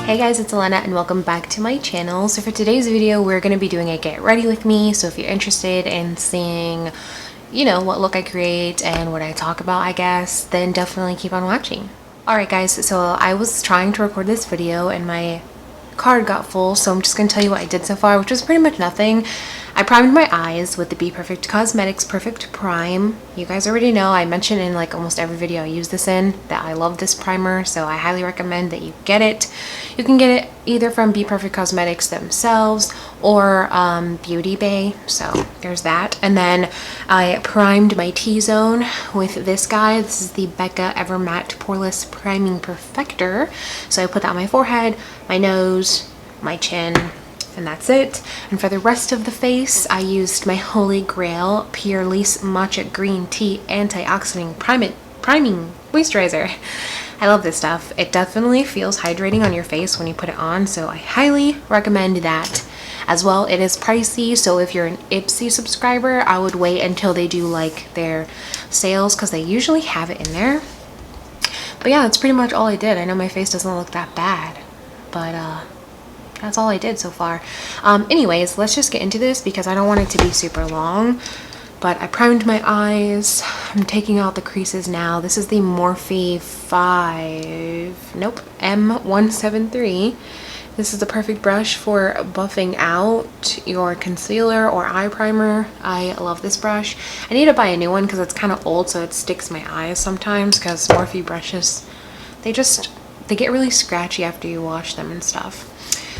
Hey guys, it's Elena and welcome back to my channel. So for today's video, we're going to be doing a get ready with me. So if you're interested in seeing, what look I create and what I talk about, I guess, then definitely keep on watching. Alright guys, so I was trying to record this video and my card got full, so I'm just going to tell you what I did so far, which was pretty much nothing. I primed my eyes with the Be Perfect Cosmetics Perfect Prime. You guys already know, I mentioned in like almost every video I use this in that I love this primer, so I highly recommend that you get it. You can get it either from Be Perfect Cosmetics themselves or Beauty Bay, so there's that. And then I primed my T-zone with this guy. This is the Becca Ever Matte Poreless Priming Perfector. So I put that on my forehead, my nose, my chin, and that's it. And for the rest of the face, I used my Holy Grail Pure Lease Matcha Green Tea Antioxidant Priming Moisturizer. I love this stuff. It definitely feels hydrating on your face when you put it on, so I highly recommend that. As well, it is pricey, so if you're an Ipsy subscriber, I would wait until they do like their sales because they usually have it in there. But yeah, that's pretty much all I did. I know my face doesn't look that bad, but that's all I did so far. Anyways, let's just get into this because I don't want it to be super long. But I primed my eyes. I'm taking out the creases now. This is the Morphe M173. This is the perfect brush for buffing out your concealer or eye primer. I love this brush. I need to buy a new one because it's kind of old, so it sticks my eyes sometimes because Morphe brushes, they get really scratchy after you wash them and stuff.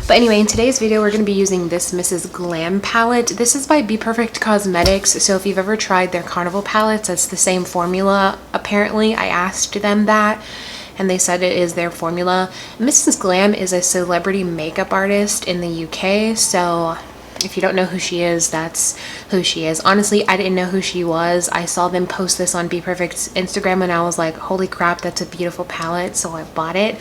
But anyway, in today's video, we're going to be using this Mrs. Glam palette. This is by Be Perfect Cosmetics. So if you've ever tried their Carnival palettes, it's the same formula. Apparently, I asked them that, and they said it is their formula. Mrs. Glam is a celebrity makeup artist in the UK. So if you don't know who she is, that's who she is. Honestly, I didn't know who she was. I saw them post this on Be Perfect's Instagram, and I was like, holy crap, that's a beautiful palette. So I bought it.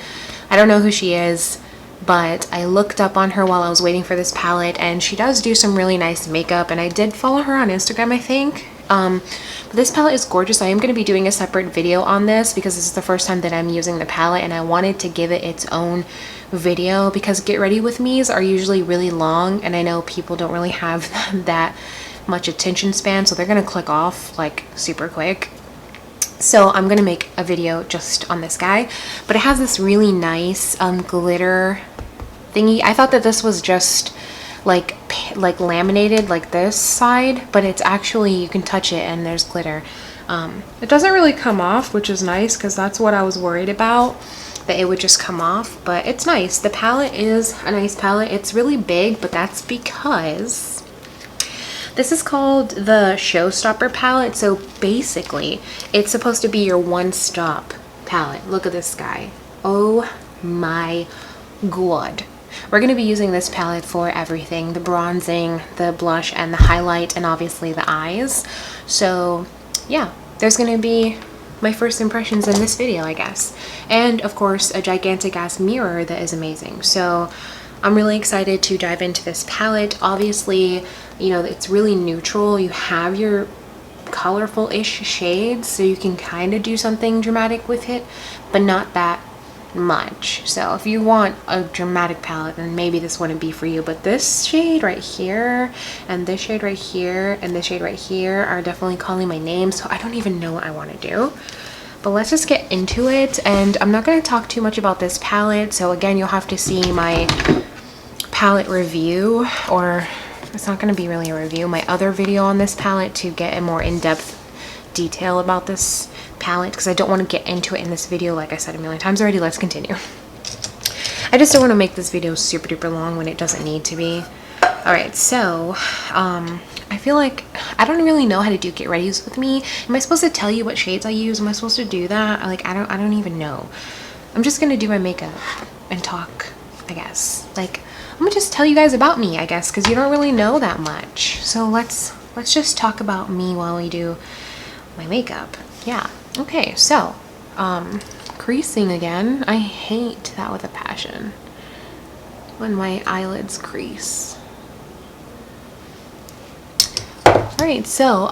I don't know who she is, but I looked up on her while I was waiting for this palette, and she does do some really nice makeup, and I did follow her on Instagram, I think. But this palette is gorgeous. I am going to be doing a separate video on this because this is the first time that I'm using the palette, and I wanted to give it its own video because get ready with me's are usually really long, and I know people don't really have that much attention span, so they're going to click off like super quick. So I'm going to make a video just on this guy, but it has this really nice glitter thingy. I thought that this was just like laminated like this side, but it's actually, you can touch it and there's glitter. It doesn't really come off, which is nice because that's what I was worried about, that it would just come off, but it's nice. The palette is a nice palette. It's really big, but that's because this is called the Showstopper palette. So basically, it's supposed to be your one-stop palette. Look at this guy. Oh my god. We're going to be using this palette for everything. The bronzing, the blush, and the highlight, and obviously the eyes. So yeah, there's going to be my first impressions in this video, I guess. And of course, a gigantic ass mirror that is amazing. So I'm really excited to dive into this palette. Obviously, it's really neutral. You have your colorful-ish shades, so you can kind of do something dramatic with it, but not that much. So if you want a dramatic palette, then maybe this wouldn't be for you. But this shade right here, and this shade right here, and this shade right here are definitely calling my name, so I don't even know what I want to do. But let's just get into it, and I'm not going to talk too much about this palette. So again, you'll have to see my palette review, or it's not going to be really a review, my other video on this palette to get a more in-depth detail about this palette, because I don't want to get into it in this video like I said a million times already. Let's continue. I just don't want to make this video super duper long when it doesn't need to be. Alright, so I feel like I don't really know how to do get readies with me. Am I supposed to tell you what shades I use? Am I supposed to do that? Like, I don't even know. I'm just gonna do my makeup and talk, I guess. Like, I'm gonna just tell you guys about me, I guess, because you don't really know that much. So let's just talk about me while we do my makeup. Yeah. Okay, so creasing again. I hate that with a passion when my eyelids crease. Alright, so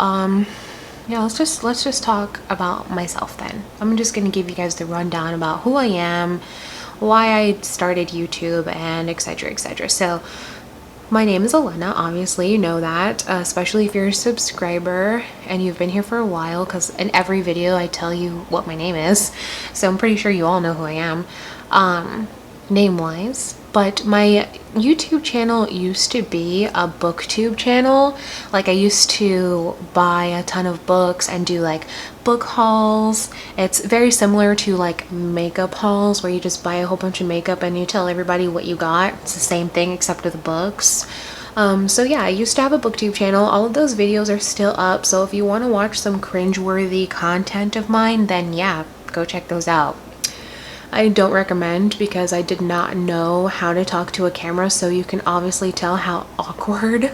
yeah, let's just talk about myself then. I'm just gonna give you guys the rundown about who I am, why I started YouTube and etc, etc. So my name is Elena, obviously you know that, especially if you're a subscriber and you've been here for a while, because in every video I tell you what my name is, so I'm pretty sure you all know who I am, name-wise. But my YouTube channel used to be a booktube channel. Like I used to buy a ton of books and do like book hauls. It's very similar to like makeup hauls where you just buy a whole bunch of makeup and you tell everybody what you got. It's the same thing except with the books. So yeah, I used to have a booktube channel. All of those videos are still up, so if you want to watch some cringeworthy content of mine, then yeah, go check those out. I don't recommend because I did not know how to talk to a camera, so you can obviously tell how awkward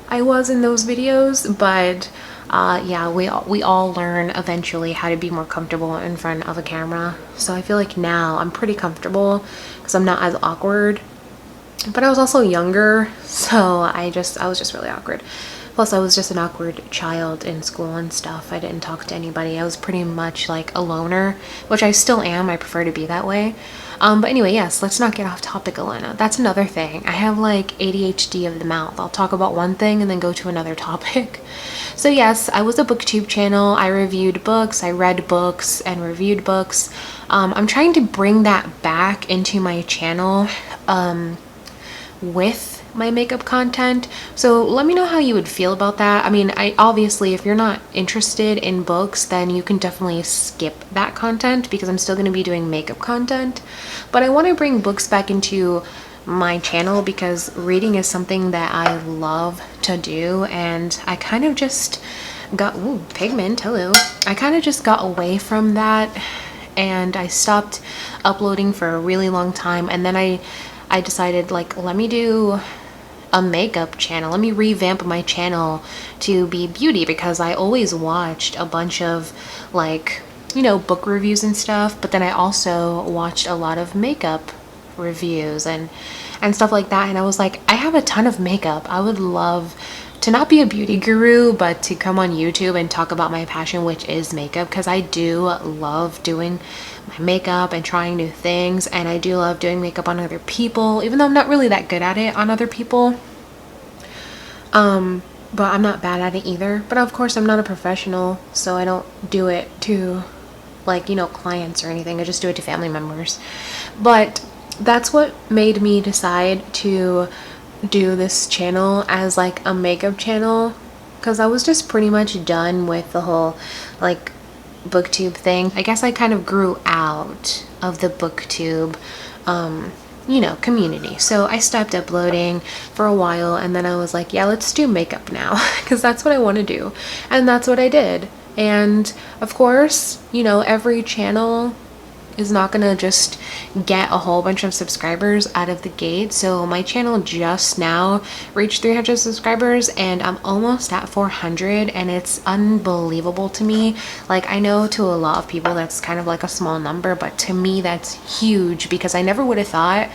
I was in those videos, but yeah, we all learn eventually how to be more comfortable in front of a camera. So I feel like now I'm pretty comfortable because I'm not as awkward, but I was also younger, so I was just really awkward. Plus, I was just an awkward child in school and stuff. I didn't talk to anybody. I was pretty much like a loner, which I still am. I prefer to be that way. But anyway, yes, let's not get off topic, Elena. That's another thing. I have like ADHD of the mouth. I'll talk about one thing and then go to another topic. So yes, I was a booktube channel. I reviewed books. I read books and reviewed books. I'm trying to bring that back into my channel with my makeup content, so let me know how you would feel about that. I mean, obviously if you're not interested in books, then you can definitely skip that content because I'm still going to be doing makeup content, but I want to bring books back into my channel because reading is something that I love to do, and I kind of just got pigment, hello, I kind of just got away from that and I stopped uploading for a really long time, and then I decided, like, let me do a makeup channel. Let me revamp my channel to be beauty, because I always watched a bunch of, like, you know, book reviews and stuff, but then I also watched a lot of makeup reviews and stuff like that, and I was like, I have a ton of makeup. I would love to not be a beauty guru, but to come on YouTube and talk about my passion, which is makeup, because I do love doing my makeup and trying new things, and I do love doing makeup on other people, even though I'm not really that good at it on other people. But I'm not bad at it either. But of course I'm not a professional, so I don't do it to, like, you know, clients or anything. I just do it to family members. But that's what made me decide to do this channel as like a makeup channel, because I was just pretty much done with the whole like booktube thing. I guess I kind of grew out of the booktube you know, community, so I stopped uploading for a while, and then I was like, yeah, let's do makeup now because that's what I want to do, and that's what I did. And of course, you know, every channel is not gonna just get a whole bunch of subscribers out of the gate. So my channel just now reached 300 subscribers and I'm almost at 400, and it's unbelievable to me. Like, I know to a lot of people that's kind of like a small number, but to me that's huge because I never would have thought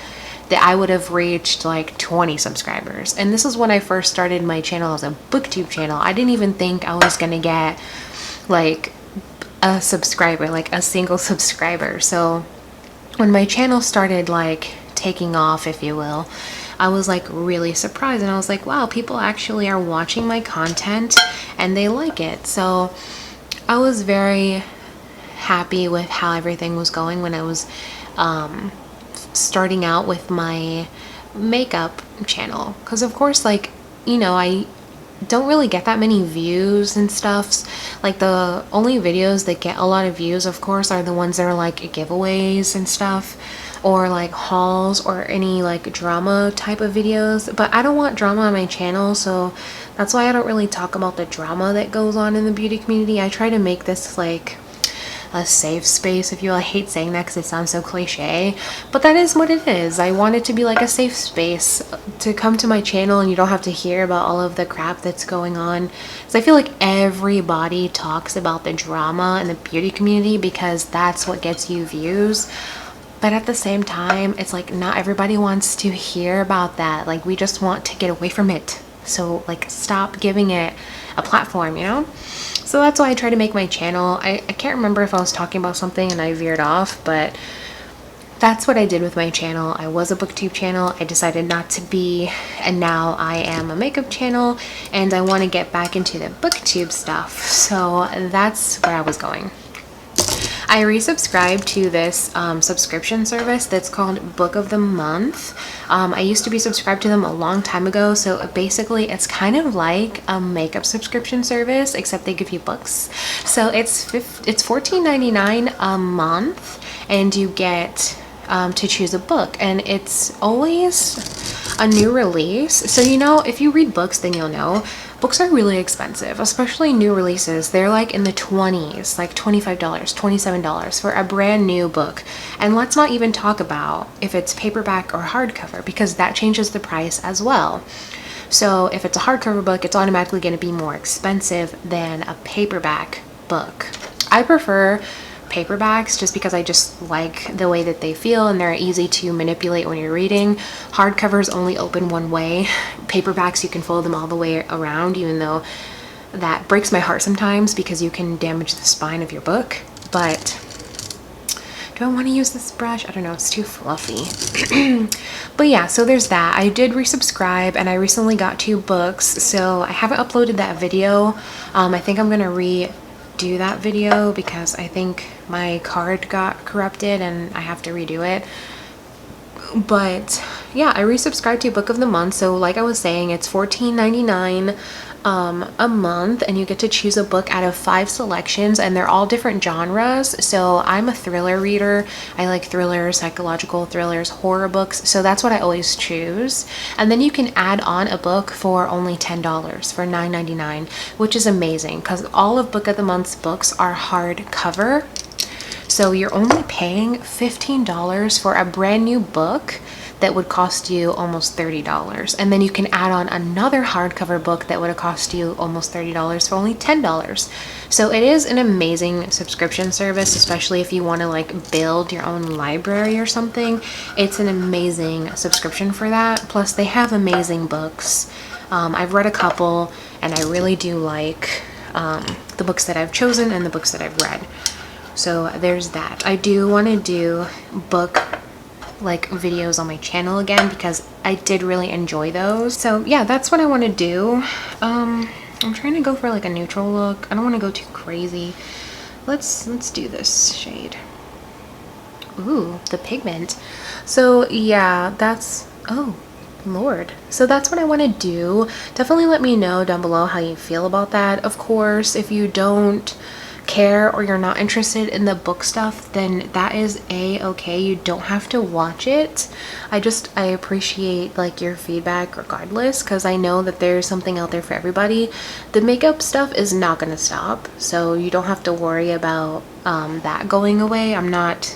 that I would have reached like 20 subscribers. And this is when I first started my channel as a booktube channel. I didn't even think I was gonna get like a subscriber, like a single subscriber. So when my channel started like taking off, if you will, I was like really surprised, and I was like, wow, people actually are watching my content and they like it. So I was very happy with how everything was going when I was starting out with my makeup channel, because of course, like, you know, I don't really get that many views and stuff. Like, the only videos that get a lot of views, of course, are the ones that are like giveaways and stuff, or like hauls, or any like drama type of videos. But I don't want drama on my channel, so that's why I don't really talk about the drama that goes on in the beauty community. I try to make this like a safe space, if you will. I hate saying that because it sounds so cliche, but that is what it is. I want it to be like a safe space to come to my channel and you don't have to hear about all of the crap that's going on. So I feel like everybody talks about the drama in the beauty community because that's what gets you views. But at the same time, it's like not everybody wants to hear about that. Like, we just want to get away from it. So like, stop giving it a platform, you know? So that's why I try to make my channel. I can't remember if I was talking about something and I veered off, but that's what I did with my channel. I was a booktube channel. I decided not to be, and now I am a makeup channel, and I want to get back into the booktube stuff. So that's where I was going. I resubscribed to this subscription service that's called Book of the Month. I used to be subscribed to them a long time ago, so basically it's kind of like a makeup subscription service, except they give you books. So it's $14.99 a month, and you get to choose a book, and it's always a new release. So you know, if you read books, then you'll know books are really expensive, especially new releases. They're like in the 20s, like $25, $27 for a brand new book. And let's not even talk about if it's paperback or hardcover, because that changes the price as well. So if it's a hardcover book, it's automatically going to be more expensive than a paperback book. I prefer paperbacks just because I just like the way that they feel and they're easy to manipulate when you're reading. Hardcovers only open one way. Paperbacks, you can fold them all the way around, even though that breaks my heart sometimes because you can damage the spine of your book. But do I want to use this brush? I don't know, it's too fluffy. But yeah, so there's that. I did resubscribe, and I recently got 2 books, so I haven't uploaded that video. I think I'm gonna redo that video because I think my card got corrupted and I have to redo it. But yeah, I resubscribed to Book of the Month. So like I was saying, it's $14.99 a month, and you get to choose a book out of 5 selections, and they're all different genres. So I'm a thriller reader. I like thrillers, psychological thrillers, horror books, so that's what I always choose. And then you can add on a book for only $10, for $9.99, which is amazing because all of Book of the Month's books are hardcover. So you're only paying $15 for a brand new book that would cost you almost $30. And then you can add on another hardcover book that would have cost you almost $30 for only $10. So it is an amazing subscription service, especially if you want to like build your own library or something. It's an amazing subscription for that. Plus they have amazing books. I've read a couple, and I really do like the books that I've chosen and the books that I've read. So there's that. I do want to do book like videos on my channel again because I did really enjoy those. So yeah, that's what I want to do. I'm trying to go for like a neutral look. I don't want to go too crazy. Let's do this shade. Ooh, the pigment. So yeah, that's, oh Lord. So that's what I want to do. Definitely let me know down below how you feel about that. Of course, if you don't care or you're not interested in the book stuff, then that is a-okay. You don't have to watch it. I appreciate like your feedback regardless, because I know that there's something out there for everybody. The makeup stuff is not going to stop, so you don't have to worry about that going away. I'm not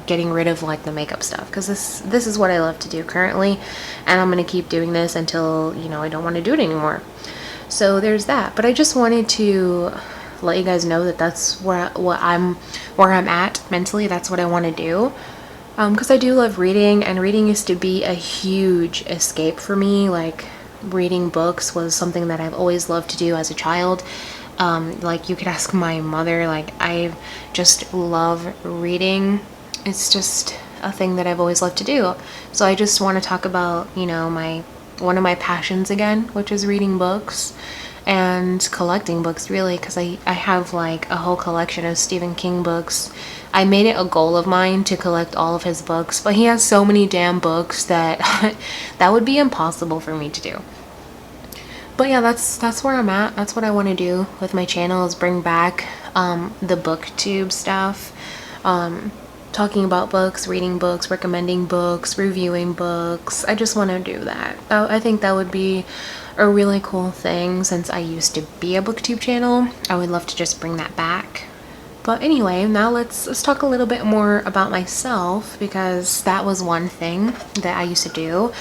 getting rid of like the makeup stuff because this is what I love to do currently, and I'm going to keep doing this until, you know, I don't want to do it anymore. So there's that. But I just wanted to let you guys know that that's where I'm at mentally. That's what I want to do, because I do love reading, and reading used to be a huge escape for me. Like reading books was something that I've always loved to do as a child. Like you could ask my mother, like I just love reading. It's just a thing that I've always loved to do. So I just want to talk about, you know, one of my passions again, which is reading books and collecting books, really, because I have like a whole collection of Stephen King books. I made it a goal of mine to collect all of his books, but he has so many damn books that that would be impossible for me to do. But yeah, that's where I'm at. That's what I want to do with my channel, is bring back the booktube stuff, talking about books, reading books, recommending books, reviewing books. I just want to do that. I think that would be a really cool thing. Since I used to be a booktube channel, I would love to just bring that back. But anyway, now let's talk a little bit more about myself, because that was one thing that I used to do.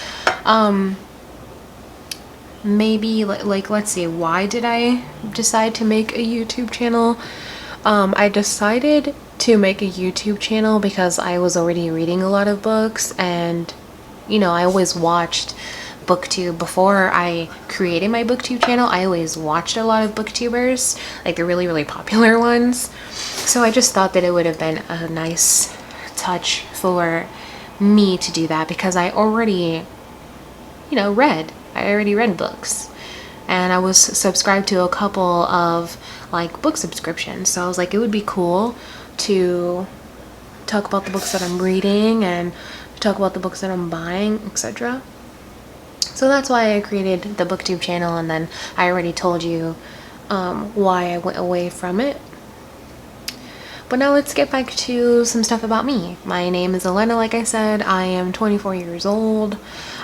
Maybe like let's see, why did I decide to make a YouTube channel? I decided to make a YouTube channel because I was already reading a lot of books, and you know, I always watched booktube before I created my booktube channel. I always watched a lot of booktubers, like the really popular ones. So I just thought that it would have been a nice touch for me to do that, because I already, you know, I already read books, and I was subscribed to a couple of like book subscriptions. So I was like, it would be cool to talk about the books that I'm reading and talk about the books that I'm buying, etc. So that's why I created the booktube channel, and then I already told you why I went away from it. But now let's get back to some stuff about me. My name is Elena, like I said. I am 24 years old.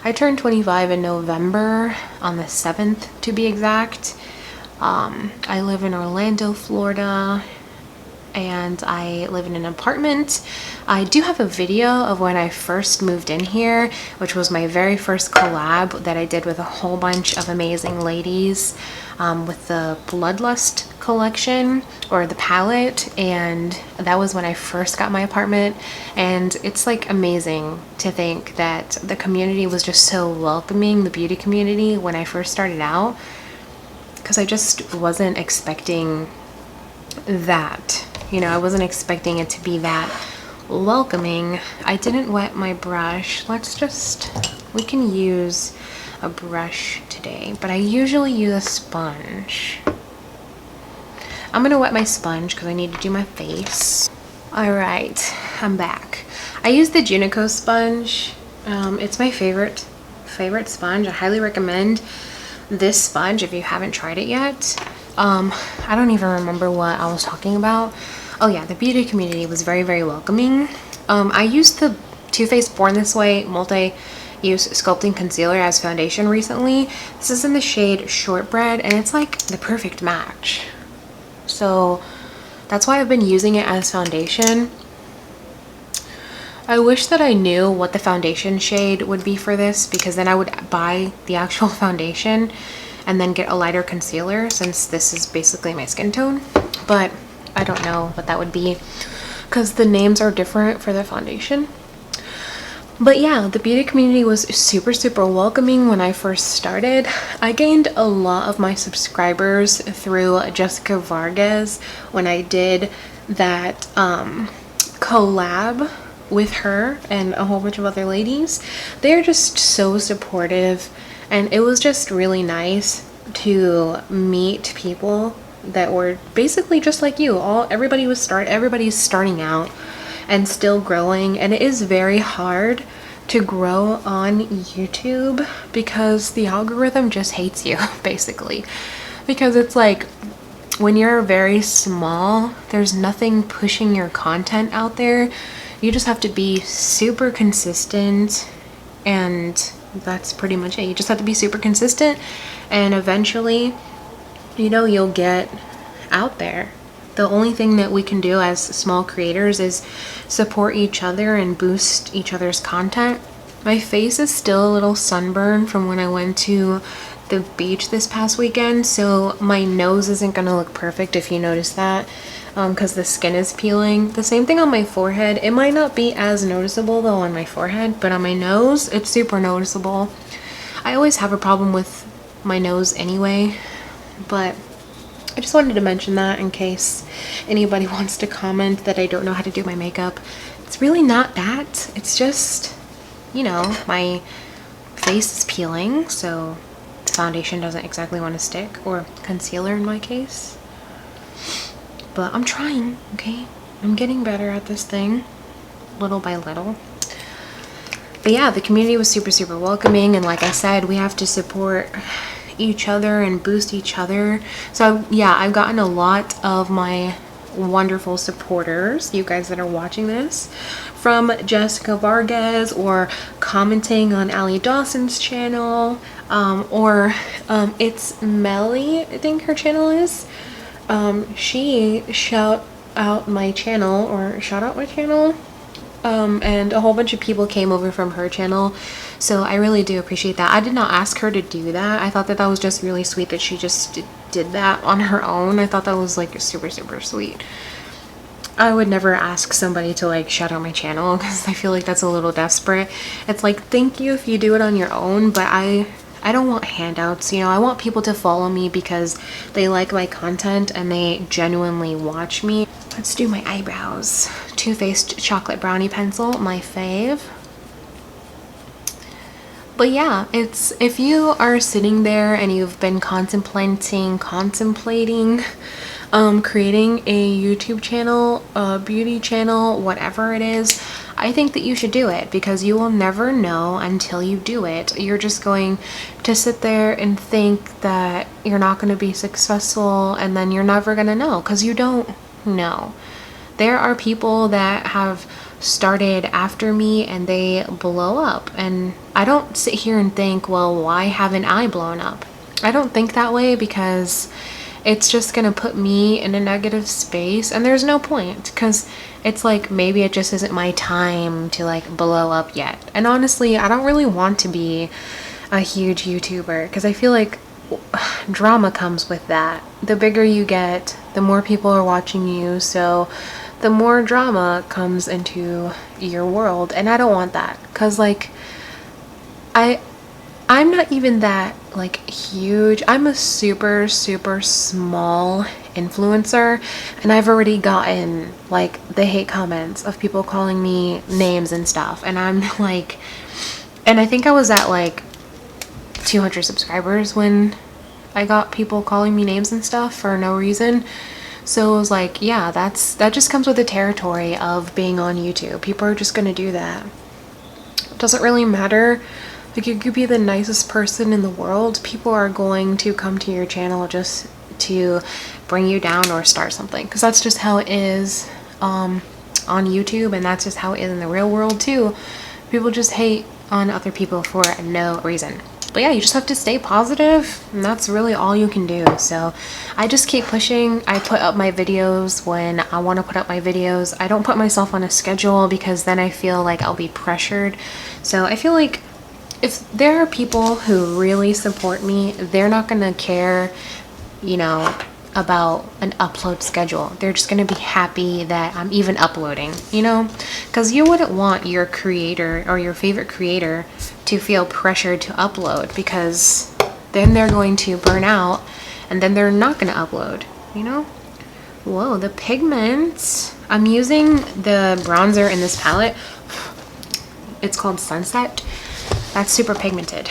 I turned 25 in November, on the 7th to be exact. I live in Orlando, Florida, and I live in an apartment. I do have a video of when I first moved in here, which was my very first collab that I did with a whole bunch of amazing ladies, with the Bloodlust collection, or the palette, and that was when I first got my apartment. And it's like amazing to think that the community was just so welcoming, the beauty community, when I first started out, because I just wasn't expecting that. You know, I wasn't expecting it to be that welcoming. I didn't wet my brush. We can use a brush today, but I usually use a sponge. I'm gonna wet my sponge because I need to do my face. All right, I'm back. I use the Junico sponge. It's my favorite sponge. I highly recommend this sponge if you haven't tried it yet. I don't even remember what I was talking about. Oh yeah, the beauty community was very, very welcoming. I used the Too Faced Born This Way multi-use sculpting concealer as foundation recently. This is in the shade Shortbread, and it's like the perfect match. So that's why I've been using it as foundation. I wish that I knew what the foundation shade would be for this, because then I would buy the actual foundation and then get a lighter concealer, since this is basically my skin tone. But I don't know what that would be, because the names are different for the foundation. But yeah, the beauty community was super, super welcoming when I first started. I gained a lot of my subscribers through Jessica Vargas when I did that collab with her and a whole bunch of other ladies. They're just so supportive, and it was just really nice to meet people that were basically just like you. Everybody's starting out and still growing, and it is very hard to grow on YouTube because the algorithm just hates you, basically. Because it's like, when you're very small, there's nothing pushing your content out there. You just have to be super consistent, and that's pretty much it. You just have to be super consistent, and eventually, you know, you'll get out there. The only thing that we can do as small creators is support each other and boost each other's content. My face is still a little sunburned from when I went to the beach this past weekend, so my nose isn't gonna look perfect if you notice that, because the skin is peeling. The same thing on my forehead. It might not be as noticeable though on my forehead, but on my nose it's super noticeable. I always have a problem with my nose anyway, but I just wanted to mention that in case anybody wants to comment that I don't know how to do my makeup. It's really not that. It's just, you know, my face is peeling, so the foundation doesn't exactly want to stick, or concealer in my case. But I'm trying, okay? I'm getting better at this thing, little by little. But yeah, the community was super, super welcoming, and like I said, we have to support each other and boost each other. So yeah, I've gotten a lot of my wonderful supporters, you guys that are watching this, from Jessica Vargas, or commenting on Ali Dawson's channel, or it's Melly, I think her channel is. She shout out my channel, and a whole bunch of people came over from her channel, so I really do appreciate that. I did not ask her to do that. I thought that that was just really sweet that she just did that on her own. I thought that was like super, super sweet. I would never ask somebody to like shout out my channel, because I feel like that's a little desperate. It's like, thank you if you do it on your own, but I I don't want handouts, you know. I want people to follow me because they like my content and they genuinely watch me. Let's do my eyebrows. Too Faced chocolate brownie pencil, my fave. But yeah, it's, if you are sitting there and you've been contemplating creating a YouTube channel, a beauty channel, whatever it is, I think that you should do it, because you will never know until you do it. You're just going to sit there and think that you're not going to be successful, and then you're never going to know, because you don't know. There are people that have started after me and they blow up, and I don't sit here and think, well, why haven't I blown up? I don't think that way, because it's just gonna put me in a negative space, and there's no point, because it's like, maybe it just isn't my time to like blow up yet. And honestly, I don't really want to be a huge YouTuber, because I feel like drama comes with that. The bigger you get, the more people are watching you, so the more drama comes into your world, and I don't want that, because like I'm not even that like huge. I'm a super small influencer, and I've already gotten like the hate comments of people calling me names and stuff, and I'm like, and I think I was at like 200 subscribers when I got people calling me names and stuff for no reason. So it was like, yeah, that just comes with the territory of being on YouTube. People are just gonna do that. It doesn't really matter. Like, you could be the nicest person in the world, people are going to come to your channel just to bring you down or start something, because that's just how it is on YouTube, and that's just how it is in the real world too. People just hate on other people for no reason. But yeah, you just have to stay positive, and that's really all you can do. So I just keep pushing. I put up my videos when I want to put up my videos. I don't put myself on a schedule, because then I feel like I'll be pressured. So I feel like if there are people who really support me, they're not gonna care, you know, about an upload schedule. They're just gonna be happy that I'm even uploading, you know, because you wouldn't want your creator or your favorite creator to feel pressured to upload, because then they're going to burn out, and then they're not gonna upload, you know. Whoa, the pigments. I'm using the bronzer in this palette. It's called Sunset. That's super pigmented.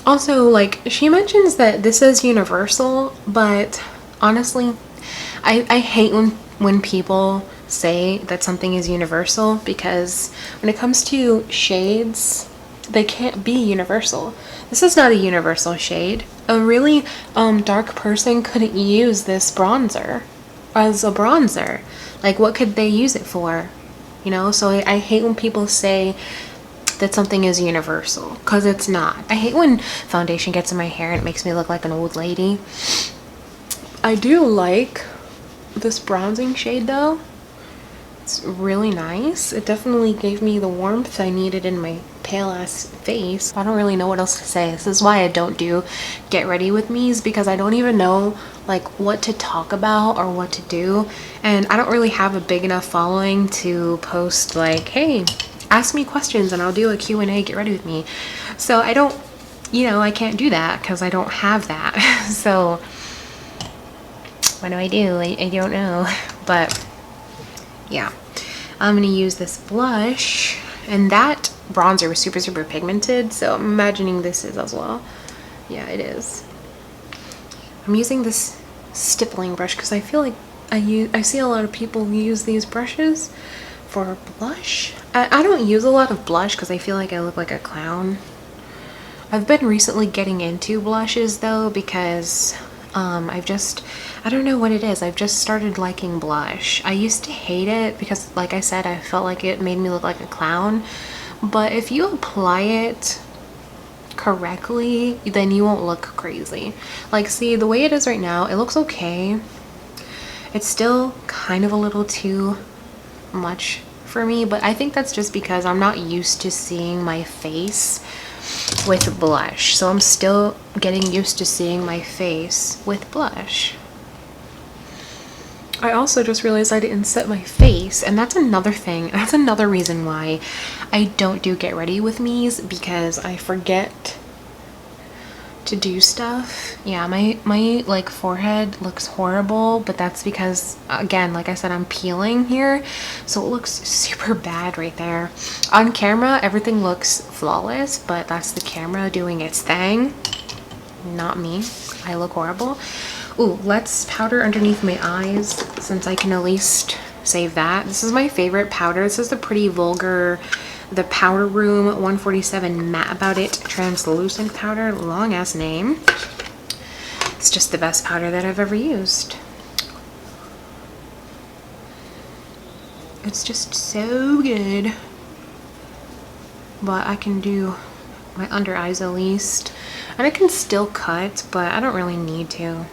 Also, like, she mentions that this is universal, but honestly, I hate when people say that something is universal, because when it comes to shades, they can't be universal. This is not a universal shade. A really dark person couldn't use this bronzer as a bronzer. Like, what could they use it for? You know, so I hate when people say that something is universal, because it's not. I hate when foundation gets in my hair and it makes me look like an old lady. I do like this bronzing shade though. It's really nice. It definitely gave me the warmth I needed in my pale ass face. I don't really know what else to say. This is why I don't do get ready with me's, because I don't even know like what to talk about or what to do, and I don't really have a big enough following to post like, hey, ask me questions and I'll do a Q&A, get ready with me. So I don't, you know, I can't do that because I don't have that. So what do? I don't know. But yeah, I'm gonna use this blush, and that bronzer was super pigmented, so I'm imagining this is as well. Yeah, it is. I'm using this stippling brush because I feel like I see a lot of people use these brushes for blush. I don't use a lot of blush because I feel like I look like a clown. I've been recently getting into blushes though, because I don't know what it is. I've just started liking blush. I used to hate it because, like I said, I felt like it made me look like a clown. But if you apply it correctly, then you won't look crazy. Like, see, the way it is right now, it looks okay. It's still kind of a little too much for me, but I think that's just because I'm not used to seeing my face with blush. So I'm still getting used to seeing my face with blush. I also just realized I didn't set my face, and that's another thing. That's another reason why I don't do get ready with me's, because I forget to do stuff. Yeah, my like forehead looks horrible, but that's because, again, like I said, I'm peeling here, so it looks super bad right there. On camera everything looks flawless, but that's the camera doing its thing, not me. I look horrible. Ooh, let's powder underneath my eyes, since I can at least save that. This is my favorite powder. This is the Pretty Vulgar, the Powder Room 147 Matte About It Translucent Powder. Long ass name. It's just the best powder that I've ever used. It's just so good. But I can do my under eyes at least. And I can still cut, but I don't really need to.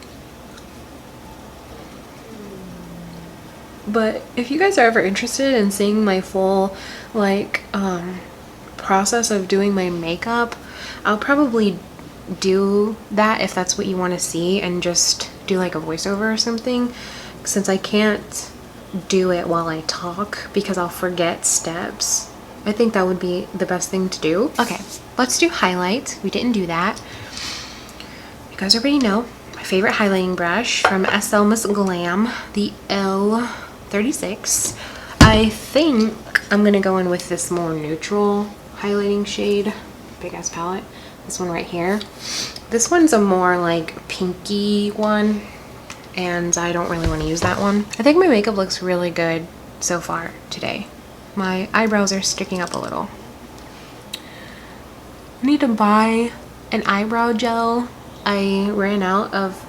But if you guys are ever interested in seeing my full like process of doing my makeup, I'll probably do that if that's what you want to see, and just do like a voiceover or something, since I can't do it while I talk because I'll forget steps. I think that would be the best thing to do. Okay, let's do highlight. We didn't do that. You guys already know my favorite highlighting brush from SL Miss Glam, the L36. I think I'm gonna go in with this more neutral highlighting shade. Big ass palette. This one right here. This one's a more like pinky one, and I don't really want to use that one. I think my makeup looks really good so far today. My eyebrows are sticking up a little. I need to buy an eyebrow gel. I ran out of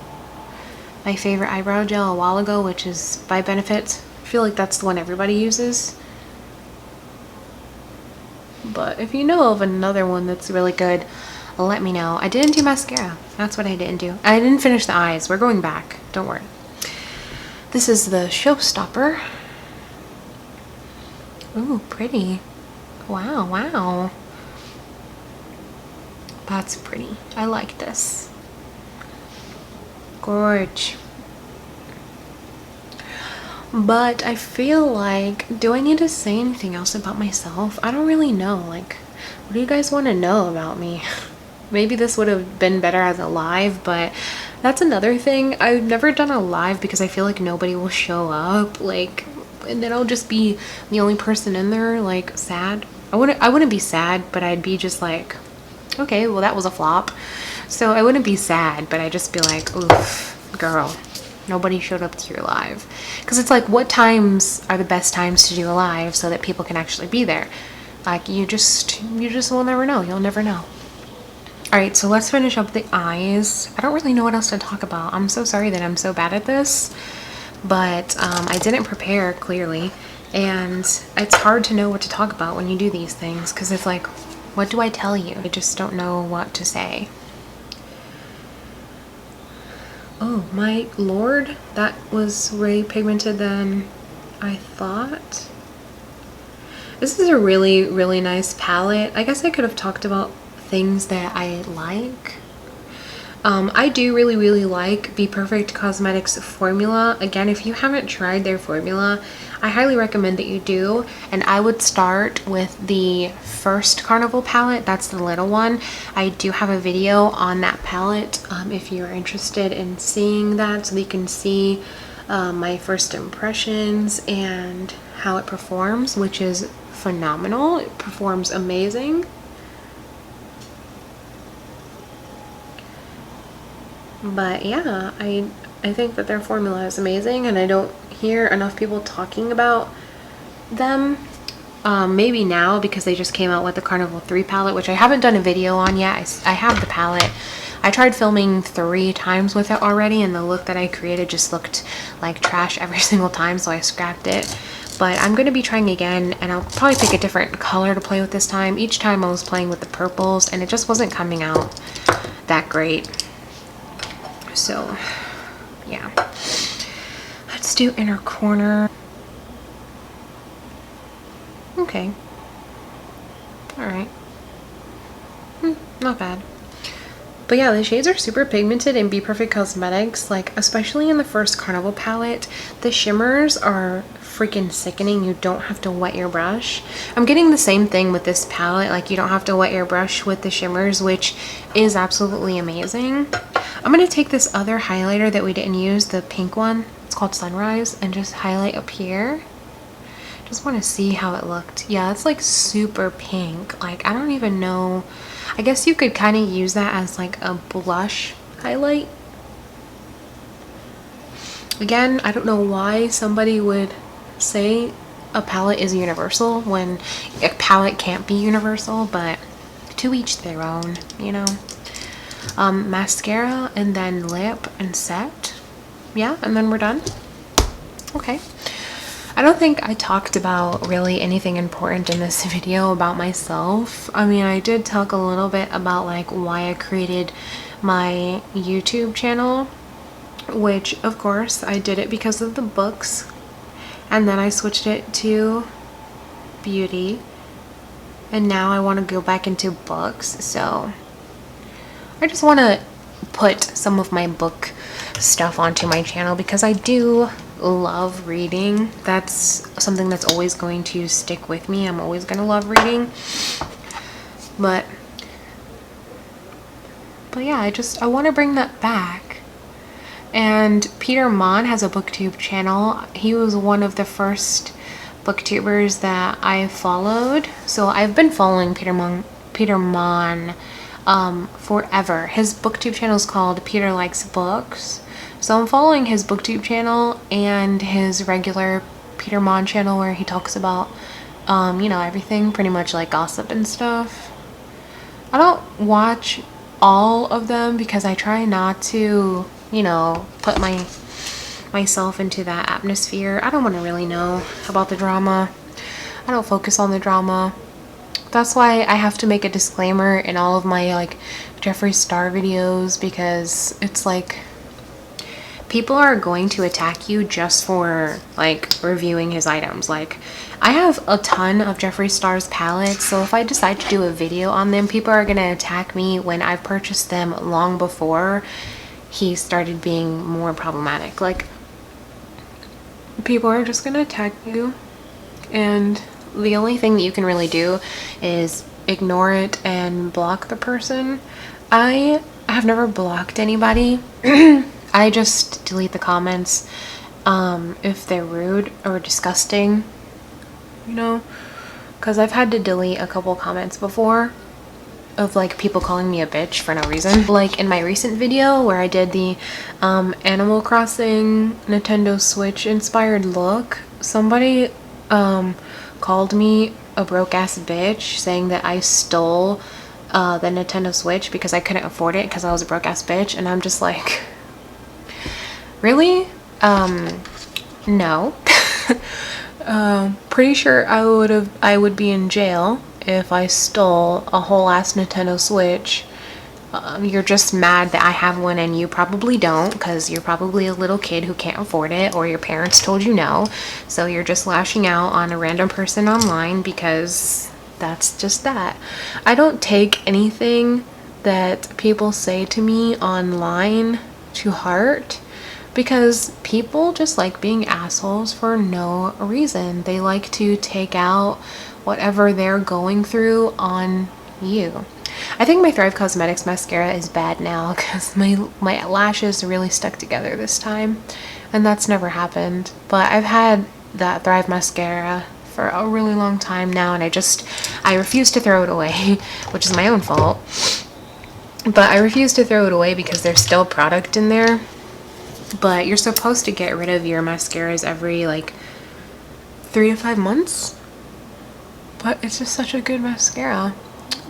my favorite eyebrow gel a while ago, which is by Benefit. I feel like that's the one everybody uses. But if you know of another one that's really good, let me know. I didn't do mascara. That's what I didn't do. I didn't finish the eyes. We're going back. Don't worry. This is the Showstopper. Ooh, pretty. Wow, wow. That's pretty. I like this. Gorge. But I feel like, do I need to say anything else about myself? I don't really know. Like, what do you guys want to know about me? Maybe this would have been better as a live, but that's another thing. I've never done a live because I feel like nobody will show up. Like, and then I'll just be the only person in there, like, sad. I wouldn't be sad, but I'd be just like, okay, well, that was a flop. So I wouldn't be sad, but I'd just be like, oof, girl, nobody showed up to your live. Because it's like, what times are the best times to do a live so that people can actually be there? Like, you just will never know. You'll never know. All right, so let's finish up the eyes. I don't really know what else to talk about. I'm so sorry that I'm so bad at this, but I didn't prepare, clearly, and it's hard to know what to talk about when you do these things, because it's like, what do I tell you? I just don't know what to say. Oh my lord, that was way pigmented than I thought. This is a really, really nice palette. I guess I could have talked about things that I like. I do really, really like Be Perfect Cosmetics formula. Again, if you haven't tried their formula, I highly recommend that you do. And I would start with the first Carnival palette. That's the little one. I do have a video on that palette if you're interested in seeing that, so that you can see my first impressions and how it performs, which is phenomenal. It performs amazing. But yeah, I think that their formula is amazing, and I don't hear enough people talking about them. Maybe now because they just came out with the Carnival 3 palette, which I haven't done a video on yet. I have the palette. I tried filming 3 times with it already, and the look that I created just looked like trash every single time, so I scrapped it. But I'm going to be trying again, and I'll probably pick a different color to play with this time. Each time I was playing with the purples, and it just wasn't coming out that great. So, yeah. Let's do inner corner. Okay. Alright. Not bad. But yeah, the shades are super pigmented in Be Perfect Cosmetics, like especially in the first Carnival palette. The shimmers are freaking sickening. You don't have to wet your brush. I'm getting the same thing with this palette, like you don't have to wet your brush with the shimmers, which is absolutely amazing. I'm gonna take this other highlighter that we didn't use, the pink one, it's called Sunrise, and just highlight up here. Just want to see how it looked. Yeah, it's like super pink. Like, I don't even know. I guess you could kind of use that as like a blush highlight. Again, I don't know why somebody would say a palette is universal when a palette can't be universal, but to each their own, you know. Mascara and then lip and set. Yeah, and then we're done. Okay. I don't think I talked about really anything important in this video about myself. I mean, I did talk a little bit about like why I created my YouTube channel, which of course I did it because of the books, and then I switched it to beauty, and now I want to go back into books. So I just want to put some of my book stuff onto my channel because I do love reading. That's something that's always going to stick with me. I'm always going to love reading. But yeah, I want to bring that back. And Peter Mon has a booktube channel. He was one of the first booktubers that I followed. So I've been following Peter Mon forever. His booktube channel is called Peter Likes Books. So I'm following his booktube channel and his regular Peter Mon channel where he talks about, you know, everything, pretty much like gossip and stuff. I don't watch all of them because I try not to, you know, put myself into that atmosphere. I don't want to really know about the drama. I don't focus on the drama. That's why I have to make a disclaimer in all of my like Jeffree Star videos, because it's like people are going to attack you just for like reviewing his items. Like, I have a ton of Jeffree Star's palettes, so if I decide to do a video on them, people are gonna attack me when I've purchased them long before he started being more problematic. Like, people are just gonna attack you, and the only thing that you can really do is ignore it and block the person. I have never blocked anybody. I just delete the comments if they're rude or disgusting, you know, because I've had to delete a couple comments before of like people calling me a bitch for no reason. Like in my recent video where I did the Animal Crossing Nintendo Switch inspired look, somebody called me a broke ass bitch, saying that I stole the Nintendo Switch because I couldn't afford it because I was a broke ass bitch, and I'm just like, really? No. Pretty sure I would be in jail if I stole a whole ass Nintendo Switch. You're just mad that I have one and you probably don't, because you're probably a little kid who can't afford it, or your parents told you no, so you're just lashing out on a random person online because that's just that. I don't take anything that people say to me online to heart, because people just like being assholes for no reason. They like to take out whatever they're going through on you. I think my Thrive Cosmetics mascara is bad now because my lashes really stuck together this time, and that's never happened. But I've had that Thrive mascara for a really long time now, and I refuse to throw it away, which is my own fault. But I refuse to throw it away because there's still product in there. But you're supposed to get rid of your mascaras every like 3 to 5 months. But it's just such a good mascara.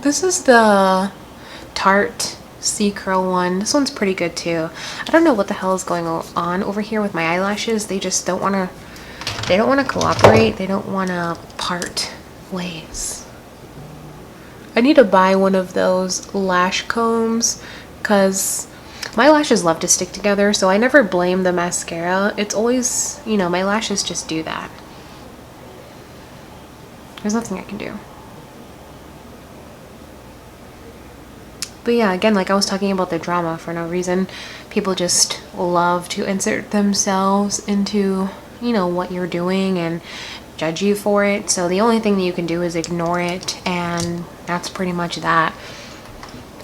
This is the Tarte C Curl one. This one's pretty good too. I don't know what the hell is going on over here with my eyelashes. They just don't want to cooperate. They don't want to part ways. I need to buy one of those lash combs because my lashes love to stick together, so I never blame the mascara. It's always, you know, my lashes just do that. There's nothing I can do. But yeah, again, like I was talking about the drama for no reason. People just love to insert themselves into, you know, what you're doing and judge you for it. So the only thing that you can do is ignore it, and that's pretty much that.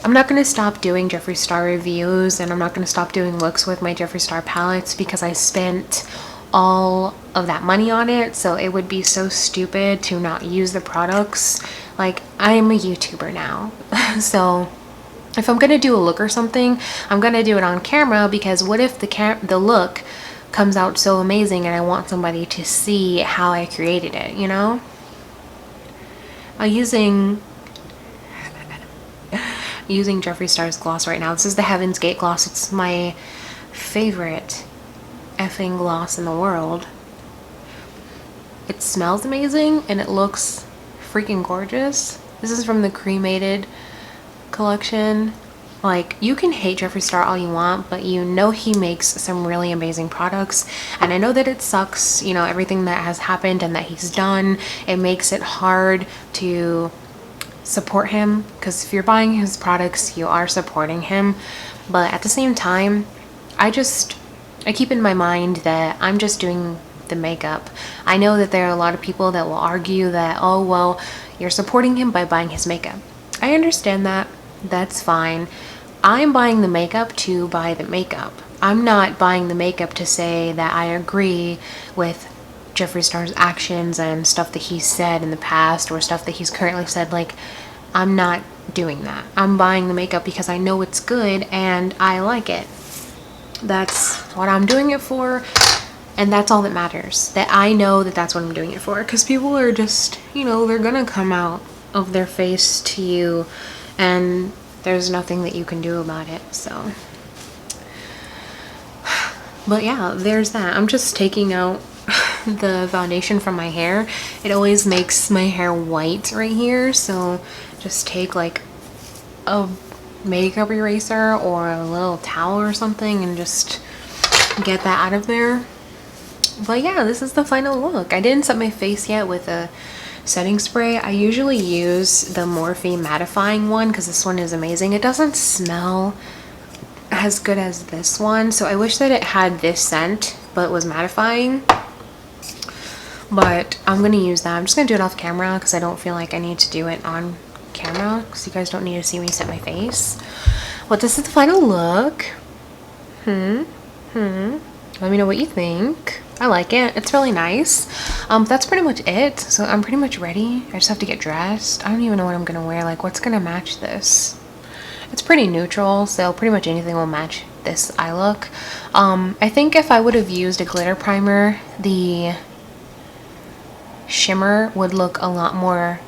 I'm not going to stop doing Jeffree Star reviews, and I'm not going to stop doing looks with my Jeffree Star palettes because I spent all of that money on it. So it would be so stupid to not use the products. Like, I'm a YouTuber now. So if I'm going to do a look or something, I'm going to do it on camera, because what if the look comes out so amazing and I want somebody to see how I created it, you know? I'm using Jeffree Star's gloss right now. This is the Heaven's Gate gloss. It's my favorite effing gloss in the world. It smells amazing and it looks freaking gorgeous. This is from the Cremated collection. Like, you can hate Jeffree Star all you want, but you know he makes some really amazing products. And I know that it sucks, you know, everything that has happened and that he's done. It makes it hard to support him, because if you're buying his products, you are supporting him. But at the same time, I keep in my mind that I'm just doing the makeup. I know that there are a lot of people that will argue that, oh, well, you're supporting him by buying his makeup. I understand that. That's fine. I'm buying the makeup to buy the makeup. I'm not buying the makeup to say that I agree with Jeffree Star's actions and stuff that he's said in the past or stuff that he's currently said. Like, I'm not doing that. I'm buying the makeup because I know it's good and I like it. That's what I'm doing it for, and that's all that matters. That I know that that's what I'm doing it for, because people are just, you know, they're gonna come out of their face to you, and there's nothing that you can do about it. So, but yeah, there's that. I'm just taking out the foundation from my hair. It always makes my hair white right here, so just take like a makeup eraser or a little towel or something and just get that out of there. But yeah, this is the final look. I didn't set my face yet with a setting spray. I usually use the Morphe mattifying one because this one is amazing. It doesn't smell as good as this one, so I wish that it had this scent but was mattifying. But I'm gonna use that. I'm just gonna do it off camera because I don't feel like I need to do it on camera, because you guys don't need to see me set my face. But this is the final look. Let me know what you think. I like it. It's really nice. That's pretty much it. So I'm pretty much ready. I just have to get dressed. I don't even know what I'm gonna wear. Like, what's gonna match this? It's pretty neutral, so pretty much anything will match this eye look. I think if I would have used a glitter primer, the shimmer would look a lot more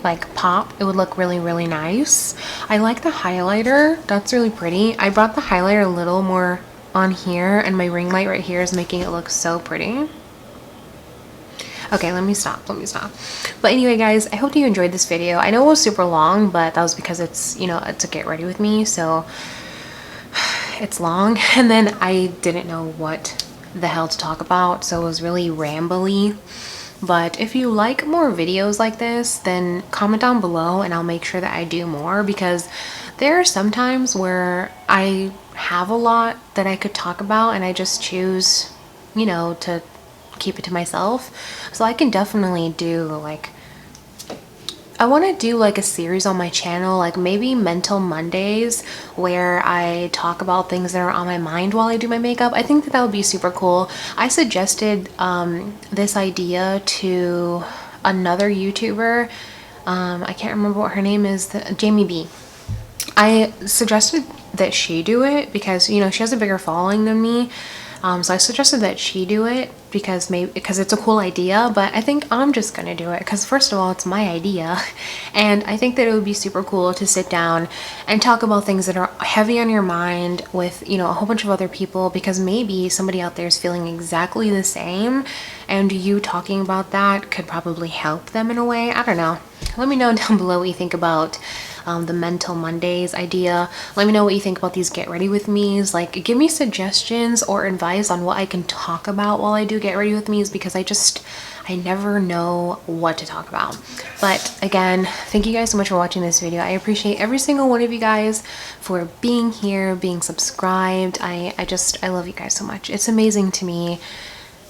like pop. It would look really, really nice. I like the highlighter. That's really pretty. I brought the highlighter a little more on here, and my ring light right here is making it look so pretty. Okay, let me stop. But anyway, guys, I hope you enjoyed this video. I know it was super long, but that was because it's, you know, it's a get ready with me, so it's long. And then I didn't know what the hell to talk about, so it was really rambly. But if you like more videos like this, then comment down below and I'll make sure that I do more, because there are some times where I have a lot that I could talk about and I just choose, you know, to keep it to myself. So I can definitely do, like, I want to do like a series on my channel, like maybe Mental Mondays, where I talk about things that are on my mind while I do my makeup. I think that that would be super cool. I suggested this idea to another YouTuber. I can't remember what her name is, Jamie B. I suggested that she do it because, you know, she has a bigger following than me. So I suggested that she do it because it's a cool idea, but I think I'm just gonna do it because, first of all, it's my idea, and I think that it would be super cool to sit down and talk about things that are heavy on your mind with, you know, a whole bunch of other people, because maybe somebody out there is feeling exactly the same, and you talking about that could probably help them in a way. I don't know. Let me know down below what you think about the Mental Mondays idea. Let me know what you think about these get ready with me's. Like, give me suggestions or advice on what I can talk about while I do get ready with me's, because I never know what to talk about. But again, thank you guys so much for watching this video. I appreciate every single one of you guys for being here, being subscribed. I love you guys so much. It's amazing to me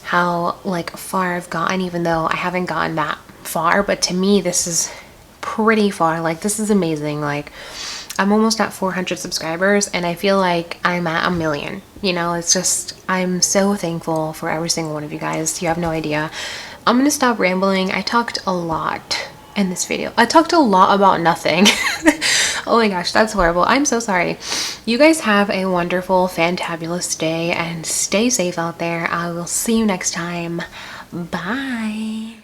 how like far I've gotten, even though I haven't gotten that far, but to me this is pretty far. Like, this is amazing. Like, I'm almost at 400 subscribers and I feel like I'm at 1 million. You know, it's just, I'm so thankful for every single one of you guys. You have no idea. I'm gonna stop rambling. I talked a lot in this video. I talked a lot about nothing. Oh my gosh, that's horrible. I'm so sorry. You guys have a wonderful, fantabulous day and stay safe out there. I will see you next time. Bye.